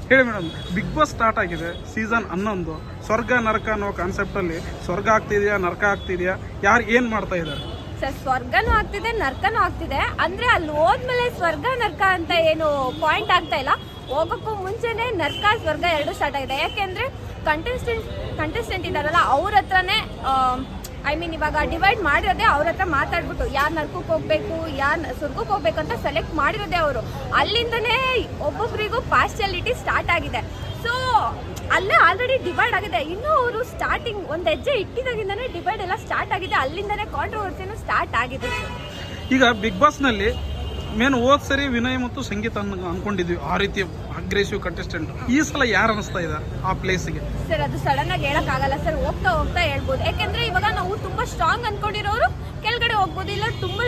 ಹೇಳಿ madam, big boss start ಆಗಿದೆ season 11. ಸ್ವರ್ಗ ನರಕ ಅನ್ನೋ ಕಾನ್ಸೆಪ್ಟಲ್ಲಿ ಸ್ವರ್ಗ ಆಗ್ತಿದೆಯಾ ನರಕ ಆಗ್ತಿದೆಯಾ, ಯಾರು ಏನು ಮಾಡ್ತಾ ಇದ್ದಾರೆ? ಸರ್ ಸ್ವರ್ಗನೂ ಆಗ್ತಿದೆ ನರ್ಕನೂ ಆಗ್ತಿದೆ. ಅಂದ್ರೆ ಅಲ್ಲಿ ಹೋದ್ಮೇಲೆ ಸ್ವರ್ಗ ನರ್ಕ ಅಂತ ಏನು ಪಾಯಿಂಟ್ ಆಗ್ತಾ ಇಲ್ಲ. ಹೋಗೋಕ್ಕೂ ಮುಂಚೆನೆ ನರ್ಕ ಸ್ವರ್ಗ ಎರಡು ಸ್ಟಾರ್ಟ್ ಆಗಿದೆ. ಯಾಕೆಂದ್ರೆ ಕಂಟೆಸ್ಟೆಂಟ್ ಇದ್ದಾರಲ್ಲ ಅವ್ರ ಹತ್ರನೇ ಇವಾಗ ಡಿವೈಡ್ ಮಾಡಿರೋದೇ ಅವ್ರ ಹತ್ರ ಮಾತಾಡ್ಬಿಟ್ಟು ಯಾರು ನರ್ಕಕ್ಕೆ ಹೋಗ್ಬೇಕು ಯಾರು ಸ್ವರ್ಗಕ್ಕೆ ಹೋಗ್ಬೇಕು ಅಂತ ಸೆಲೆಕ್ಟ್ ಮಾಡಿರೋದೇ ಅವರು. ಅಲ್ಲಿಂದನೇ ಒಬ್ಬೊಬ್ಬರಿಗೂ ಪಾರ್ಶಿಯಾಲಿಟಿ ಸ್ಟಾರ್ಟ್ ಆಗಿದೆ. ಸೊ ಅಲ್ಲೇ ಆಲ್ರೆಡಿ ಡಿವೈಡ್ ಆಗಿದೆ. ಇನ್ನೂ ಅವರು ಸ್ಟಾರ್ಟಿಂಗ್ ಒಂದು ಹೆಜ್ಜೆ ಇಟ್ಟಿದಾಗಿಂದನೇ ಡಿವೈಡ್ ಎಲ್ಲ ಸ್ಟಾರ್ಟ್ ಆಗಿದೆ. ಅಲ್ಲಿಂದನೇ ಕಾಂಟ್ರವರ್ಸಿನೂ ಸ್ಟಾರ್ಟ್ ಆಗಿದೆ. ಈಗ ಬಿಗ್ ಬಾಸ್ನಲ್ಲಿ ಮೇನ್ ಹೋದ್ ಸರಿ ವಿನಯ್ ಮತ್ತು ಸಂಗೀತ ಅನ್ಕೊಂಡಿದ್ವಿ ಆ ರೀತಿ ಅಗ್ರೆಸಿವ್ ಕಂಟೆಸ್ಟೆಂಟ್. ಈ ಸಲ ಯಾರು ಅನಿಸ್ತಾ ಇದ್ದಾರೆ ಆ ಪ್ಲೇಸ್ಗೆ? ಸರ್ ಅದು ಸಡನ್ ಆಗಿ ಹೇಳಕ್ ಆಗಲ್ಲ ಸರ್, ಹೋಗ್ತಾ ಹೋಗ್ತಾ ಹೇಳ್ಬೋದು. ಯಾಕೆಂದ್ರೆ ಇವಾಗ ನಾವು ತುಂಬಾ ಸ್ಟ್ರಾಂಗ್ ಅನ್ಕೊಂಡಿರೋರು ಕೆಳಗಡೆ ಹೋಗ್ಬೋದು, ಇಲ್ಲ ತುಂಬಾ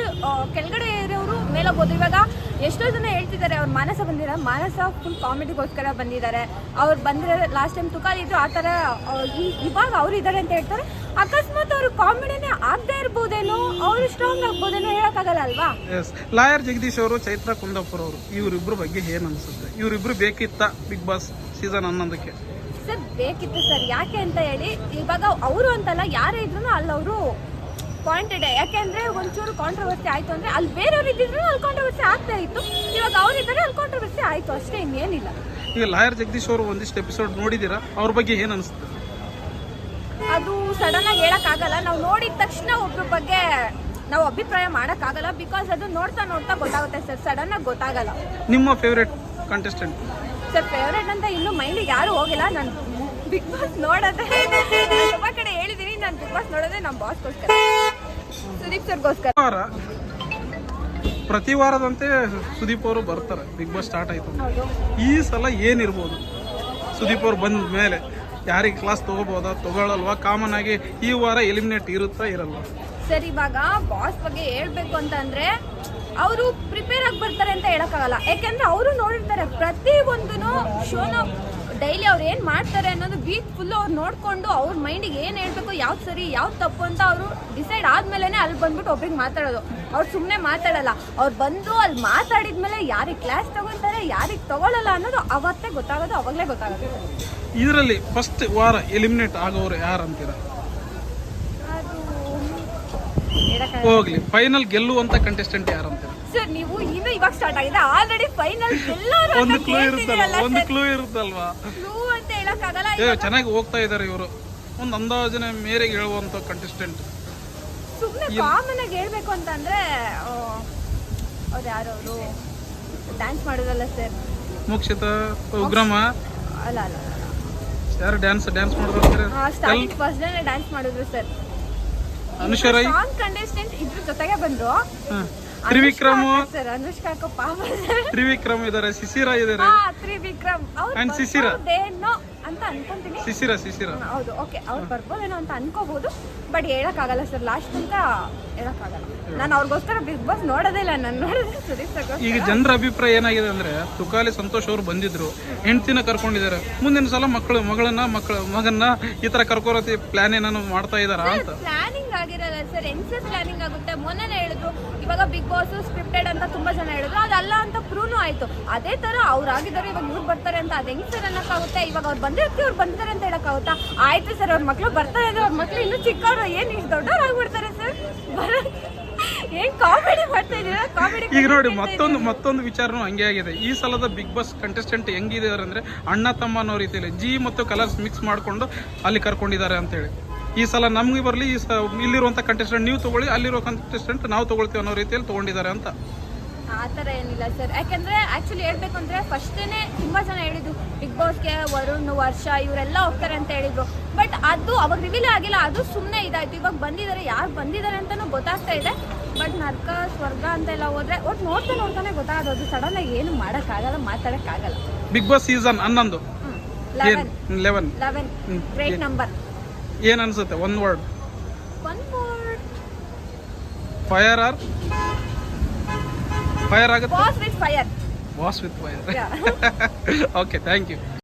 ಕೆಳಗಡೆ ಇರೋರು ಮೇಲೆ ಹೋಗ್ಬೋದು. ಇವಾಗ ಎಷ್ಟೋ ಜನ ಹೇಳ್ತಿದ್ದಾರೆ ಅವ್ರು ಮಾನಸ ಫುಲ್ ಕಾಮಿಡಿಗೋಸ್ಕರ ಬಂದಿದ್ದಾರೆ. ಅವ್ರು ಬಂದ್ರೆ ಲಾಸ್ಟ್ ಟೈಮ್ ತುಕಾಲಿದ್ರು ಆ ಥರ ಇವಾಗ ಅವ್ರು ಇದ್ದಾರೆ ಅಂತ ಹೇಳ್ತಾರೆ. ಅಕಸ್ಮಾತ್ ಅವರು ಕಾಮಿಡಿನೇ ಆಗದೆ ಇರ್ಬೋದೇನೋ, ಅವರು ಸ್ಟ್ರಾಂಗ್ ಆಗ್ಬೋದೇನೋ ಹೇಳಕ್ಕಾಗಲ್ಲ ಅಲ್ವಾ? ಲಾಯರ್ ಜಗದೀಶ್ ಅವರು, ಚೈತ್ರ ಕುಂದಾಪುರ ಅವರು, ಇವರಿಬ್ರು ಬಗ್ಗೆ ಏನ್ ಅನ್ಸುತ್ತೆ? ಇವರಿಬ್ರು ಬೇಕಿತ್ತ ಬಿಗ್ ಬಾಸ್ ಸೀಸನ್ 11ಕ್ಕೆ? ಸರ್ ಬೇಕಿತ್ತು ಸರ್. ಯಾಕೆ ಅಂತ ಹೇಳಿ ಇವಾಗ ಅವರು ಅಂತಲ್ಲ ಯಾರೇ ಇದ್ರು ಅಲ್ಲಿ ಅವರು ಪಾಯಿಂಟೆಡ್. ಯಾಕೆಂದ್ರೆ ಒಂಚೂರು ಕಾಂಟ್ರವರ್ಸಿ ಆಯ್ತು ಅಂದ್ರೆ ಅಲ್ಲಿ ಬೇರೆಯವ್ರು ಇದ್ದಿದ್ರು ಅಲ್ಲಿ ಕಾಂಟ್ರವರ್ಸಿ ಆಗ್ತಾ ಇತ್ತು. ಇವಾಗ ಅವ್ರಿದ್ದಾರೆ ಅಲ್ಲಿ ಕಾಂಟ್ರವರ್ಸಿ ಆಯ್ತು ಅಷ್ಟೇ, ಇನ್ನೇನಿಲ್ಲ. ಈಗ ಲಾಯರ್ ಜಗದೀಶ್ ಅವರು ಒಂದಿಷ್ಟು ಎಪಿಸೋಡ್ ನೋಡಿದೀರಾ, ಅವ್ರ ಬಗ್ಗೆ ಏನ್ ಅನಿಸುತ್ತೆ? ಅದು ಸಡನ್ ಆಗಿ ಹೇಳಕ್ ಆಗಲ್ಲ. ನಾವು ನೋಡಿದ ತಕ್ಷಣ ಒಬ್ರ ಬಗ್ಗೆ ನಾವು ಅಭಿಪ್ರಾಯ ಮಾಡಕ್ ಆಗಲ್ಲ. ಬಿಕಾಸ್ ಅದು ನೋಡ್ತಾ ನೋಡ್ತಾ ಗೊತ್ತಾಗುತ್ತೆ ಸರ್, ಸಡನ್ ಆಗಿ ಗೊತ್ತಾಗಲ್ಲ. ನಿಮ್ಮ ಫೇವ್ರೆಟ್ ಕಂಟೆಸ್ಟೆಂಟ್? ಸರ್ ಫೇವ್ರೇಟ್ ಅಂತ ಇನ್ನೂ ಮೈಂಡಿಗೆ ಯಾರು ಹೋಗಿಲ್ಲ. ನಾನು ಬಿಗ್ ಬಾಸ್ ನೋಡೋದೇ ತುಂಬಾ ಕಡೆ ಹೇಳಿದೀನಿ. ನಾನು ಬಿಗ್ ಬಾಸ್ ನೋಡೋದೇ ನಮ್ಮ ಬಾಸ್ಗೋಸ್ಕರ, ಸುದೀಪ್ ಸರ್ಗೋಸ್ಕರ. ಪ್ರತಿ ವಾರದಂತೆ ಸುದೀಪ್ ಅವರು ಬರ್ತಾರೆ. ಬಿಗ್ ಬಾಸ್ ಸ್ಟಾರ್ಟ್ ಆಯ್ತು. ಈ ಸಲ ಏನಿರ್ಬೋದು? ಸುದೀಪ್ ಅವರು ಬಂದ ಮೇಲೆ ಯಾರಿಗೆ ಕ್ಲಾಸ್ ತಗೋಬಹುದಾ ತಗೊಳ್ಳಲ್ವಾ? ಕಾಮನ್ ಆಗಿ ಈ ವಾರ ಎಲಿಮಿನೇಟ್ ಇರುತ್ತಾ ಇರಲ್ವಾ? ಸರ್ ಇವಾಗ ಬಾಸ್ ಬಗ್ಗೆ ಹೇಳ್ಬೇಕು ಅಂತಂದ್ರೆ ಅವರು ಪ್ರಿಪೇರ್ ಆಗಿ ಬರ್ತಾರೆ ಅಂತ ಹೇಳಕ್ಕಾಗಲ್ಲ. ಯಾಕೆಂದ್ರೆ ಅವರು ನೋಡಿರ್ತಾರೆ ಪ್ರತಿ ಒಂದೂ ಶೋನ ಡೈಲಿ ಅವ್ರು ಏನು ಮಾಡ್ತಾರೆ ಅನ್ನೋದು ವೀಕ್ ಫುಲ್ಲು ಅವ್ರು ನೋಡಿಕೊಂಡು ಅವ್ರ ಮೈಂಡಿಗೆ ಏನು ಹೇಳ್ಬೇಕು, ಯಾವ್ದು ಸರಿ ಯಾವ್ದು ತಪ್ಪು ಅಂತ ಅವರು ಡಿಸೈಡ್ ಆದ್ಮೇಲೆ ಅಲ್ಲಿ ಬಂದ್ಬಿಟ್ಟು ಒಬ್ರಿಗೆ ಮಾತಾಡೋದು. ಅವ್ರು ಸುಮ್ಮನೆ ಮಾತಾಡಲ್ಲ. ಅವ್ರು ಬಂದು ಅಲ್ಲಿ ಮಾತಾಡಿದ್ಮೇಲೆ ಯಾರಿಗೆ ಕ್ಲಾಸ್ ತಗೊಳ್ತಾರೆ ಯಾರಿಗೆ ತಗೊಳ್ಳಲ್ಲ ಅನ್ನೋದು ಅವತ್ತೇ ಗೊತ್ತಾಗೋದು, ಅವಾಗಲೇ ಗೊತ್ತಾಗೋದು. ಇದರಲ್ಲಿ ಫಸ್ಟ್ ವಾರ ಎಲಿಮಿನೇಟ್ ಆಗೋರು ಯಾರು ಅಂತೀರಾ? ಹೋಗ್ಲಿ, ಫೈನಲ್ ಗೆಲ್ಲುವಂತ ಕಂಟೆಸ್ಟೆಂಟ್ ಯಾರು ಅಂತೀರಾ? ಸರ್ ನೀವು ಇನ್ನು ಇವಾಗ ಸ್ಟಾರ್ಟ್ ಆಗಿದೆ, ಆಲ್ರೆಡಿ ಫೈನಲ್ ಗೆಲ್ಲೋರು ಒಂದು ಕ್ಲೂ ಇರುತ್ತಲ್ವಾ? ಕ್ಲೂ ಅಂತ ಹೇಳಕ್ಕಾಗಲ್ಲ. ಚೆನ್ನಾಗಿ ಹೋಗ್ತಾ ಇದಾರೆ ಇವರು. ಒಂದು ಅಂದಾಜಿನ ಮೇರೆಗೆ ಹೇಳುವಂತ ಕಂಟೆಸ್ಟೆಂಟ್. ಸುಮ್ಮನೆ ಕಾಮನ್ ಆಗಿ ಹೇಳ್ಬೇಕು ಅಂತಂದ್ರೆ ಅವ್ರು ಯಾರು, ಅವರು ಡ್ಯಾನ್ಸ್ ಮಾಡೋದಲ್ಲ ಸರ್, ಮೋಕ್ಷಿತ ಉಗ್ರಮ ಅಲ್ಲ ಯಾರು ಡ್ಯಾನ್ಸ್ ಮಾಡಿದ್ರು? ಸ್ಟಾರ್ಟಿಂಗ್ ಫಸ್ಟ್ ಡೇ ಡ್ಯಾನ್ಸ್ ಮಾಡಿದ್ರು ಸರ್. ಅನುಶ್ವರೈ ಕಂಟೆಸ್ಟೆಂಟ್ ಇದ್ರ ಜೊತೆಗೆ ಬಂದ್ರು. ತ್ರಿವಿಕ್ರಮ್ ಸರ್, ಅನುಷ್ಕಾ ಪಾಪ, ತ್ರಿವಿಕ್ರಮ್ ಇದಾರೆ, ಶಿಶಿರಾ ಇದಾರೆ. ತ್ರಿವಿಕ್ರಮ್ ಅಂಡ್ ಶಿಶಿರಾ ಅಂತ ಅನ್ಕೊಂತೀನಿ. ಶಿಶಿರಾ ಹೌದು, ಓಕೆ, ಅವ್ರು ಬರ್ಬೋದೇನೋ ಅಂತ ಅನ್ಕೋಬಹುದು. ಬಟ್ ಹೇಳಕ್ಕಾಗಲ್ಲ ಸರ್, ಲಾಸ್ಟ್ ಅಂತ ಹೇಳಕ್ಕಾಗಲ್ಲ. ನಾನು ಅವ್ರಿಗೋಸ್ಕರ ಬಿಗ್ ಬಾಸ್ ನೋಡೋದೇ ಇಲ್ಲ. ನಾನು ನೋಡೋದೇ ಸುದೀಪ್ ಸರ್. ಈಗ ಜನರ ಅಭಿಪ್ರಾಯ ಏನಾಗಿದೆ ಅಂದ್ರೆ, ತುಕಾಲಿ ಸಂತೋಷ್ ಅವರು ಬಂದಿದ್ರು, ಹೆಂಡತಿನ ಕರ್ಕೊಂಡಿದ್ದಾರೆ. ಮುಂದಿನ ಸಲ ಮಗನ್ನ ಈ ತರ ಕರ್ಕೋರತಿ ಪ್ಲಾನ್ ಏನಾನು ಮಾಡ್ತಾ ಇದಾರ ಅಂತ? ಪ್ಲಾನಿಂಗ್ ಆಗಿರಲ್ಲ ಸರ್, ಹೆಂಗ್ಸರ್ ಪ್ಲಾನಿಂಗ್ ಆಗುತ್ತೆ. ಮೊನ್ನೆ ಹೇಳಿದ್ರು ಇವಾಗ ಬಿಗ್ ಬಾಸ್ ಸ್ಕ್ರಿಪ್ಟೆಡ್ ಅಂತ ತುಂಬಾ ಜನ ಹೇಳಿದ್ರು, ಅದಲ್ಲ ಅಂತ ಪ್ರೂವ್ನು ಆಯ್ತು. ಅದೇ ತರ ಅವ್ರು ಆಗಿದ್ದಾರೆ, ಇವಾಗ ಇವ್ರು ಬರ್ತಾರೆ ಅಂತ ಅದು ಹೆಂಗ್ಸರ್ ಅನ್ನಕ್ಕಾಗುತ್ತೆ? ಇವಾಗ ಅವ್ರು ಬಂದಿರ್ತೀವಿ, ಅವ್ರು ಬಂದಿದ್ದಾರೆ ಅಂತ ಹೇಳಕ್ಕಾಗುತ್ತಾ? ಆಯ್ತು ಸರ್, ಅವ್ರ ಮಕ್ಳು ಬರ್ತಾರೆ ಅಂದ್ರೆ ಅವ್ರ ಮಕ್ಳು ಇನ್ನೂ ಚಿಕ್ಕವ್ರು, ಏನು ಇಷ್ಟು ದೊಡ್ಡವ್ರು ಆಗ್ಬಿಡ್ತಾರೆ ಸರ್. ಏನ್ ಕಾಮಿಡಿ ಮಾಡ್ತಾ ಇದೀರಾ? ಕಾಮಿಡಿ. ಈಗ ನೋಡಿ, ಮತ್ತೊಂದು ವಿಚಾರನೂ ಹಂಗೆ ಆಗಿದೆ. ಈ ಸಲದ ಬಿಗ್ ಬಾಸ್ ಕಂಟೆಸ್ಟೆಂಟ್ ಹೆಂಗಿದ್ದಾರೆ ಅಂದ್ರೆ, ಅಣ್ಣ ತಮ್ಮ ಅನ್ನೋ ರೀತಿಯಲ್ಲಿ ಜಿ ಮತ್ತು ಕಲರ್ಸ್ ಮಿಕ್ಸ್ ಮಾಡ್ಕೊಂಡು ಅಲ್ಲಿ ಕರ್ಕೊಂಡಿದ್ದಾರೆ ಅಂತ ಹೇಳಿ. ಈ ಸಲ ನಮ್ಗೆ ಬರಲಿ, ಇಲ್ಲಿರುವಂತ ಕಂಟೆಸ್ಟೆಂಟ್ ನೀವು ತಗೊಳ್ಳಿ, ಅಲ್ಲಿರೋ ಕಂಟೆಸ್ಟೆಂಟ್ ನಾವು ತಗೊಳ್ತೀವಿ ಅನ್ನೋ ರೀತಿಯಲ್ಲಿ ತಗೊಂಡಿದ್ದಾರೆ ಅಂತ. ಆ ಥರ ಏನಿಲ್ಲ ಸರ್. ಯಾಕೆಂದ್ರೆ ಆಕ್ಚುಲಿ ಹೇಳ್ಬೇಕು ಅಂದ್ರೆ ಫಸ್ಟೇನೆ ತುಂಬಾ ಜನ ಹೇಳಿದ್ರು ಬಿಗ್ ಬಾಸ್ಗೆ ವರುಣ್, ವರ್ಷ ಇವರೆಲ್ಲ ಹೋಗ್ತಾರೆ ಅಂತ ಹೇಳಿದ್ರು. ಬಟ್ ಅದು ಅವಾಗ ರಿವೀಲ್ ಆಗಿಲ್ಲ, ಅದು ಸುಮ್ಮನೆ ಇದಾಯ್ತು. ಇವಾಗ ಬಂದಿದ್ದಾರೆ, ಯಾರು ಬಂದಿದ್ದಾರೆ ಅಂತಾನು ಗೊತ್ತಾಗ್ತಾ ಇದೆ. ಬಟ್ ನರ್ಕ ಸ್ವರ್ಗ ಅಂತೆಲ್ಲ ಹೋದ್ರೆ ಒಟ್ಟು ನೋಡ್ತಾನೆ ಗೊತ್ತಾಗೋದು. ಸಡನ್ ಆಗಿ ಏನು ಮಾಡೋಕ್ಕಾಗಲ್ಲ, ಮಾತಾಡಕ್ಕಾಗಲ್ಲ. Big boss season 11 great number. ಏನ್ ಅನ್ಸುತ್ತೆ? One word. ಫೈರ್ ಆಗುತ್ತೆ? Boss with fire. Okay, thank you.